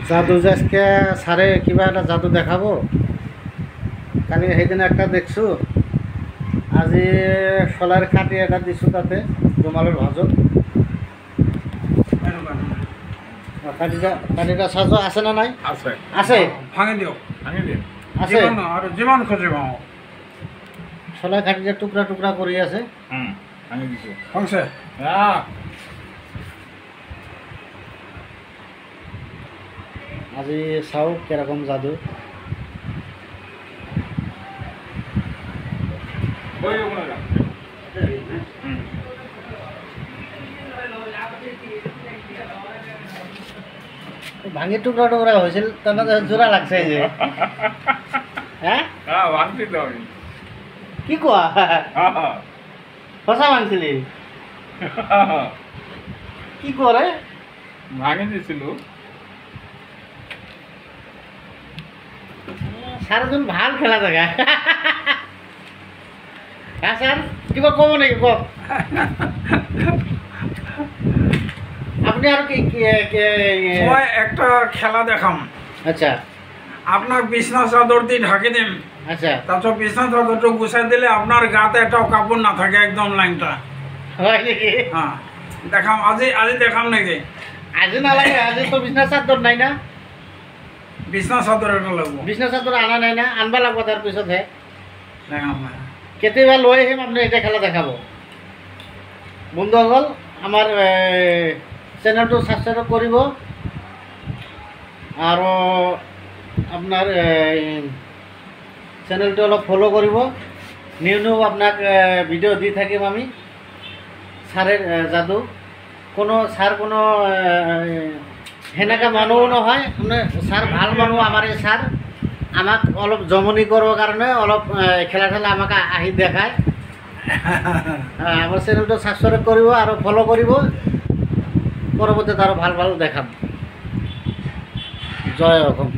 জাদু যে আজকে সারে কিবা একটা জাদু দেখাবো, কালি সেইদিন একটা দেখছো, আজি শলার খাটি এটা দিছো তাতে রুমালের ভাজত। কাটিটা সাজো আছে না নাই? আছে আছে, ভাঙি দিও, ভাঙি দিও আছে আর যিমান খুঁজে ভাঙো। শলার খাটিটা টুকরা টুকরা করে আছে। ভাঙি দিছো ভাঙছে। আজি চাও কিরকম জাদু। ভাঙি টুকরা টুকরা হয়েছিল, তাহলে জোড়া লাগছে যে। হ্যাঁ ভাঙছি তো আমি। কি কোয়া? সঁচা ভাঙছিলি? কি করে ভাঙি দিছিল? সারাজন ভাল খেলা দেখা। হ্যাঁ স্যার, কিবা কব নাকি ক? আপনি আর কি মই একটা খেলা দেখাম। আচ্ছা আপনার বিছনা চাদর দিয়ে ঢাকি দিম। আচ্ছা, তারপর বিছনা চাদরটা গুছাই দিলে আপনার গাতে একটাও কাপড় না থাকে, একদম লাইনটা। হয় নাকি? হ্যাঁ দেখাম, আজি আজি দেখাম নাকি? আজি নালাগে, আজি তো বিছনা চাদর নাই না। বিছনা চাদর একটা লাগবো। বিছনা চাদর আনা নাই না, আনবা লাগবো তার পিছতহে। দেখাম না কেতিয়াবা লৈ আহিম, আপুনি এতিয়া খেলা দেখাব। বন্ধুসকল, আমাৰ চেনেলটো ছাবস্ক্ৰাইব কৰিব আৰু আপোনাৰ চেনেলটো অলপ ফ'ল' কৰিব। নিউ নিউ আপোনাক ভিডিঅ' দি থাকিম আমি। ছাৰৰ যাদু কোনো ছাৰ কোনো সেনেকা মানুহো নহয়, মানে ছাৰ ভাল মানুহ। আমাৰ এই ছাৰ আমাক অলপ জমনি কৰিবৰ কাৰণে অলপ খেলা ঠেলা আমাক আহি দেখায়। আমাৰ চেনেলটো ছাবস্ক্ৰাইব কৰিব আৰু ফ'ল' কৰিব। পৰৱৰ্তীত আৰু ভাল ভাল দেখাম। জয় অসম।